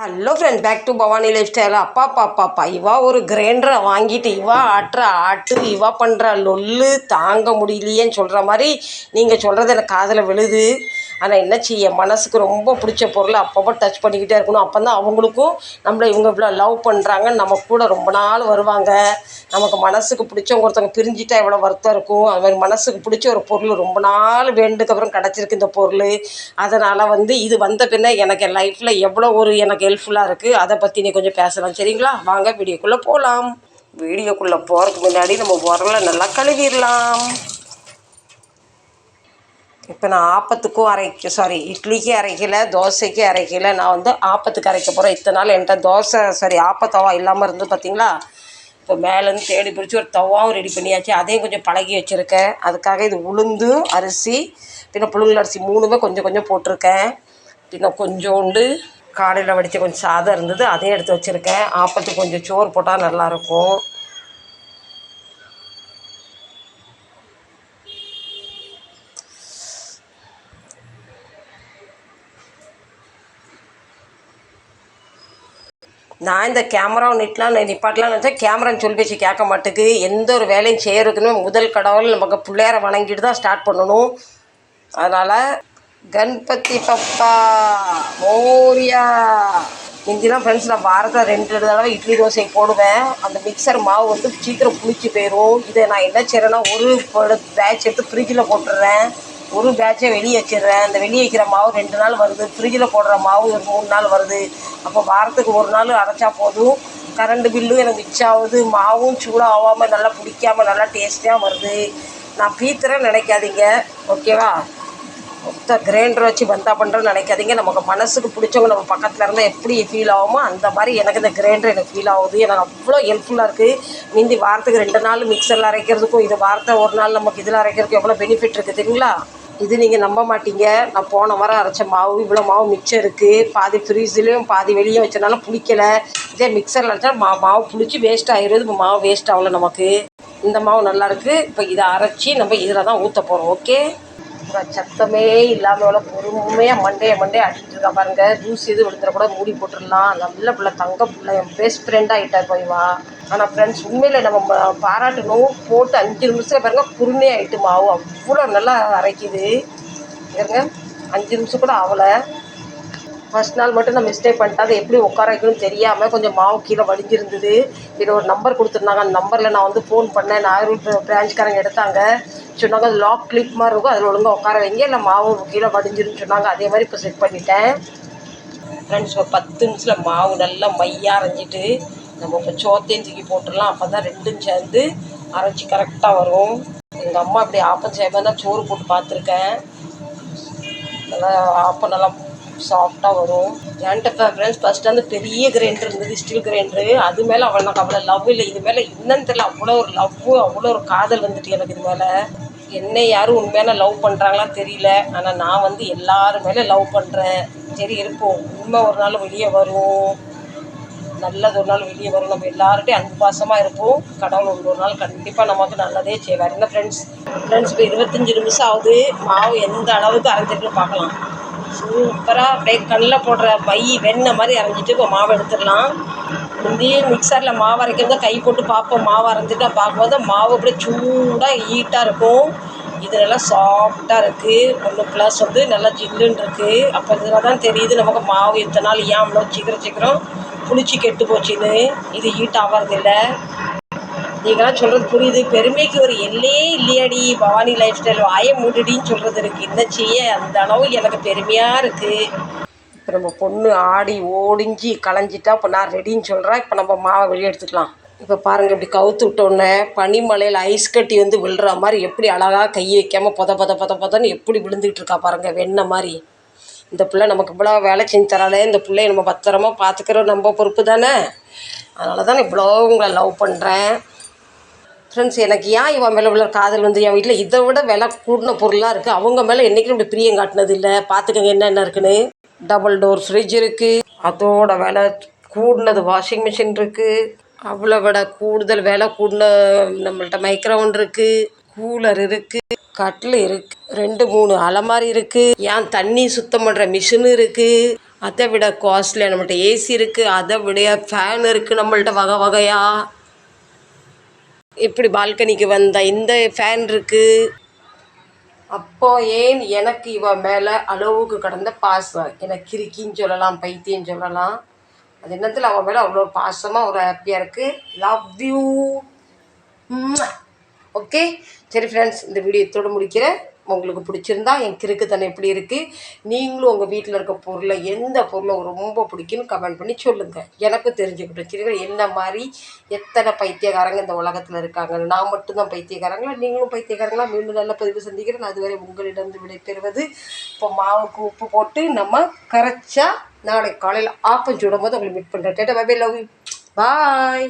Hello friend, back to Bhavani lifestyle. அப்பா பாப்பாப்பா இவா ஒரு கிரைண்டரை வாங்கிட்டு இவா ஆட்டுற ஆட்டு இவா பண்ணுற லொல்லு தாங்க முடியலையேன்னு சொல்கிற மாதிரி நீங்கள் சொல்கிறது எனக்கு காதில் விழுது. ஆனால் என்ன செய்ய, மனசுக்கு ரொம்ப பிடிச்ச பொருளை அப்பப்போ டச் பண்ணிக்கிட்டே இருக்கணும். அப்போ தான் அவங்களுக்கும் நம்மளை இவங்க இவ்வளோ லவ் பண்ணுறாங்க, நம்ம கூட ரொம்ப நாள் வருவாங்க. நமக்கு மனசுக்கு பிடிச்சவங்க ஒருத்தவங்க பிரிஞ்சிட்டா எவ்வளோ வருத்தம் இருக்கும். அது மாதிரி மனசுக்கு பிடிச்ச ஒரு பொருள் ரொம்ப நாள் வேண்டுக்கப்புறம் கிடச்சிருக்கு இந்த பொருள். அதனால் இது வந்த பின்ன எனக்கு என் லைஃப்பில் எவ்வளோ எனக்கு ஹெல்ப்ஃபுல்லாக இருக்குது. அதை பற்றி நீ கொஞ்சம் பேசலாம், சரிங்களா? வாங்க வீடியோக்குள்ளே போகலாம். வீடியோக்குள்ளே போகிறதுக்கு முன்னாடி நம்ம உரலை நல்லா கழுவிடலாம். இப்போ நான் ஆப்பத்துக்கும் இட்லிக்கு அரைக்கல, தோசைக்கு அரைக்கல. நான் ஆப்பத்துக்கு அரைக்க போகிறேன். இத்தனை நாள் என்கிட்ட ஆப்பத்தவா இல்லாமல் இருந்து பார்த்தீங்களா. இப்போ மேலேருந்து தேடி பிடிச்சி ஒரு தவாவும் ரெடி பண்ணியாச்சு. அதையும் கொஞ்சம் பழகி வச்சுருக்கேன். அதுக்காக இது உளுந்து அரிசி பின்ன புழுங்கல் அரிசி மூணுமே கொஞ்சம் கொஞ்சம் போட்டிருக்கேன். பின்ன கொஞ்சோண்டு காலையில் வடித்த கொஞ்சம் சாதம் இருந்தது, அதையும் எடுத்து வச்சுருக்கேன். ஆப்பத்துக்கு கொஞ்சம் சோறு போட்டால் நல்லாயிருக்கும். நான் இந்த கேமரா நிப்பாட்டலாம் நினச்சேன். கேமரான்னு சொல்லி பேச்சு கேட்க மாட்டேக்கு. எந்த ஒரு வேலையும் செய்கிறதுக்குன்னு முதல் கடவுள் நமக்கு பிள்ளையார வணங்கிட்டு தான் ஸ்டார்ட் பண்ணணும். அதனால் கணபதி பப்பா மோரியா. முந்திலாம் ஃப்ரெண்ட்ஸ் நான் வாரத்தில் 2 தடவை இட்லி தோசை போடுவேன். அந்த மிக்சர் மாவு சீக்கிரம் புளிச்சு போயிடும். இதை நான் என்ன செய்கிறேன்னா, ஒரு பேட்ச் எடுத்து ஃப்ரிட்ஜில் போட்டுடுறேன், ஒரு பேட்சை வெளியே வச்சிடுறேன். அந்த வெளியே வைக்கிற மாவு 2 நாள் வருது, ஃப்ரிட்ஜில் போடுற மாவு ஒரு 3 நாள் வருது. அப்போ வாரத்துக்கு 1 நாள் அரைச்சா போதும். கரண்ட் பில்லும் எனக்கு மிச்சம் ஆகுது. மாவும் சூடாக ஆகாமல் நல்லா பிடிக்காமல் நல்லா டேஸ்ட்டாக வருது. நான் பீத்துறேன்னு நினைக்காதீங்க, ஓகேவா? மொத்த கிரைண்டர் வச்சு பந்தா பண்ணுறேன்னு நினைக்காதீங்க. நமக்கு மனசுக்கு பிடிச்சவங்க நம்ம பக்கத்தில் இருந்தால் எப்படி ஃபீல் ஆகுமோ அந்த மாதிரி எனக்கு இந்த கிரைண்டர் எனக்கு ஃபீல் ஆகுது. எனக்கு அவ்வளோ ஹெல்ப்ஃபுல்லாக இருக்குது. முந்தி வாரத்துக்கு 2 நாள் மிக்சரில் அரைக்கிறதுக்கும் இது வாரத்தை 1 நாள் நமக்கு இதில் அரைக்கிறதுக்கும் எவ்வளோ பெனிஃபிட் இருக்குது தெரியுங்களா? இது நீங்கள் நம்ப மாட்டீங்க. நான் போன வாரம் அரைச்ச மாவு இவ்வளோ மாவு மிச்சம் இருக்குது. பாதி ஃப்ரீஸ்லேயும் பாதி வெளியே வச்சனால புளிக்கலை. இதே மிக்சரில் அரைச்சா மாவு புளிச்சு வேஸ்ட் ஆகிடுது. இப்போ மாவு வேஸ்ட் ஆகலை நமக்கு. இந்த மாவு நல்லாயிருக்கு. இப்போ இதை அரைச்சி நம்ம இதில் தான் ஊற்ற போகிறோம். ஓகே, சத்தமே இல்லாமல் எவ்வளோ பொறுமையாக மண்டையை அடிச்சுட்டு இருக்கா பாருங்கள். ஜூஸ் எது விழுந்துட கூட மூடி போட்டுடலாம். நல்ல பிள்ளை, தங்க பிள்ளை, என் பெஸ்ட் ஃப்ரெண்டாக ஆகிட்டார் போய்வா. ஆனால் ஃப்ரெண்ட்ஸ் உண்மையில் நம்ம பாராட்டணும். போட்டு 5 நிமிஷத்தில் பாருங்கள் குருமையாக ஆகிட்டு மாவு அவ்வளோ நல்லா அரைக்குது. பாருங்க 5 நிமிஷம் கூட ஆகலை. ஃபஸ்ட் நாள் மட்டும் நான் மிஸ்டேக் பண்ணிட்டேன். அதை எப்படி உட்கார வைக்கணும்னு தெரியாமல் கொஞ்சம் மாவு கீழே வடிஞ்சிருந்தது. இதில் ஒரு நம்பர் கொடுத்துருந்தாங்க. அந்த நம்பரில் நான் ஃபோன் பண்ணேன். நாகர்கோவில் பிரான்ச்காரங்க எடுத்தாங்க. சொன்னாங்க அது லாக் கிளிப் மாதிரி இருக்கும், அதில் ஒழுங்காக உட்கார வைங்க, இல்லை மாவு கீழே வடிஞ்சிருன்னு சொன்னாங்க. அதே மாதிரி இப்போ செட் பண்ணிட்டேன். ஃப்ரெண்ட்ஸ் ஒரு 10 நிமிஷத்தில் மாவு நல்லா மையாக அரைஞ்சிட்டு நம்ம இப்போ சோத்தையும் தூக்கி போட்டுடலாம். அப்போ தான் 2ம் சேர்ந்து அரைச்சி கரெக்டாக வரும். எங்கள் அம்மா இப்படி ஆப்பம் செய்வேன் தான் சோறு போட்டு பார்த்துருக்கேன். நல்லா ஆப்பம் நல்லா சாஃப்டாக வரும். என்கிட்ட ஃப்ரெண்ட்ஸ் ஃபஸ்ட்டு பெரிய கிரைண்டர் இருந்தது, ஸ்டீல் கிரைண்டரு. அது மேலே எனக்கு அவ்வளோ லவ் இல்லை. இது மேலே என்னன்னு தெரியல, அவ்வளோ ஒரு லவ், அவ்வளோ ஒரு காதல் வந்துட்டு எனக்கு இது மேலே. என்னை யாரும் உண்மையான லவ் பண்ணுறாங்களான்னு தெரியல. ஆனால் நான் எல்லாரும் மேலே லவ் பண்ணுறேன். சரி இருப்போம், உண்மை ஒரு நாள் வெளியே வரும், நல்லது ஒரு நாள் வெளியே வரும். நம்ம எல்லார்ட்டையும் அன்பு பாசமாக இருப்போம். கடவுள் ஒரு நாள் கண்டிப்பாக நமக்கு நல்லதே செய்வார். என்ன ஃப்ரெண்ட்ஸ் இப்போ 25 நிமிஷம் ஆகுது. மாவு எந்த அளவுக்கு அரைஞ்சிருக்குன்னு பார்க்கலாம். சூப்பராக அப்படியே கண்ணில் போடுற வெண்ணெய் மாதிரி அரைஞ்சிட்டு இப்போ மாவு எடுத்துடலாம். முந்தைய மிக்சரில் மாவு அரைக்கிறத கை போட்டு பார்ப்போம். மாவு அரைஞ்சிட்டா பார்க்கும்போது மாவு அப்படியே சூடாக ஹீட்டாக இருக்கும். இது நல்லா சாஃப்டாக இருக்குது. ஒன்று ப்ளஸ் நல்லா ஜில்லுன்னு இருக்குது. அப்போ இதில் தான் தெரியுது நமக்கு மாவு இத்தனை நாள் ஏன் அவ்வளோ சீக்கிரம் புளிச்சு கெட்டு போச்சுன்னு. இது ஹீட் ஆகிறதில்லை. நீங்களாம் சொல்கிறது புரியுது. பெருமைக்கு ஒரு எல்லையே இல்லையாடி பவானி லைஃப் ஸ்டைல், வாயை மூடிடின்னு சொல்கிறது இருக்குது. என்ன செய்ய, அந்த அளவு எனக்கு பெருமையாக இருக்குது. இப்போ நம்ம பொண்ணு ஆடி ஓடிஞ்சி களைஞ்சிட்டா இப்போ நான் ரெடின்னு சொல்கிறேன். இப்போ நம்ம மாவை வெளியே எடுத்துக்கலாம். இப்போ பாருங்கள், இப்படி கவுத்து விட்டோன்னே பனிமலையில் ஐஸ் கட்டி விழுற மாதிரி எப்படி அழகாக கை வைக்காமல் பொதன்னு எப்படி விழுந்துக்கிட்டு இருக்கா பாருங்கள், வெண்ணெய் மாதிரி. இந்த பிள்ளை நமக்கு இவ்வளோ வேலை செஞ்சு தராளே, இந்த பிள்ளைய நம்ம பத்திரமா பார்த்துக்கிற நம்ம பொறுப்பு தானே. அதனால தான் இவ்வளோ உங்களை லவ் பண்ணுறேன். ஃப்ரெண்ட்ஸ் எனக்கு ஏன் இவன் மேலே உள்ள காதல் என் வீட்டில் இதை விட விலை கூடின பொருளாக இருக்குது. அவங்க மேலே என்றைக்கும் இப்படி பிரியம் காட்டினது இல்லை. பார்த்துக்கங்க என்னென்ன இருக்குன்னு. டபுள் டோர் ஃப்ரிட்ஜ் இருக்குது, அதோட விலை கூடினது வாஷிங் மிஷின் இருக்குது, அவ்வளோ விட கூடுதல் விலை கூடின நம்மள்கிட்ட மைக்ரோவன் இருக்குது, கூலர் இருக்குது, கட்டில் இருக்குது, 2-3 அலமாரி இருக்குது, ஏன் தண்ணி சுத்தம் பண்ணுற மிஷினு இருக்குது, அதை விட காஸ்ட்லியாக நம்மள்ட்ட ஏசி இருக்குது, அதை விட ஃபேன் இருக்குது நம்மள்ட்ட வகை வகையாக. இப்படி பால்கனிக்கு வந்த இந்த ஃபேன் இருக்குது. அப்போ ஏன் எனக்கு இவ மேலே அளவுக்கு கடந்த பாசம், எனக்கு கிறுக்கின்னு சொல்லலாம், பைத்தியம் சொல்லலாம். அது என்னத்தில் அவன் மேலே அவ்வளோ பாசமாக ஒரு ஹாப்பியாக இருக்குது. Love you. ஓகே, சரி ஃப்ரெண்ட்ஸ், இந்த வீடியோ இதோடு முடிக்கிறேன். உங்களுக்கு பிடிச்சிருந்தா என் கிறுக்குத்தனை எப்படி இருக்குது, நீங்களும் உங்கள் வீட்டில் இருக்க பொருளை எந்த பொருளை ரொம்ப பிடிக்குன்னு கமெண்ட் பண்ணி சொல்லுங்கள். எனக்கும் தெரிஞ்சுக்கிட்டோம். சரி, என்ன மாதிரி எத்தனை பைத்தியக்காரங்க இந்த உலகத்தில் இருக்காங்க. நான் மட்டும்தான் பைத்தியக்காரங்களா, நீங்களும் பைத்தியக்காரங்களா? மீண்டும் நல்ல பதிவு சந்திக்கிறேன். அதுவரை உங்களிடம் விடைபெறுவது. இப்போ மாவுக்கு உப்பு போட்டு நம்ம கரைச்சா நாளைக்கு காலையில் ஆப்பம் சுடும் போது உங்களுக்கு மீட் பண்ணுறேன். டேட்டா, bye bye, love you, bye.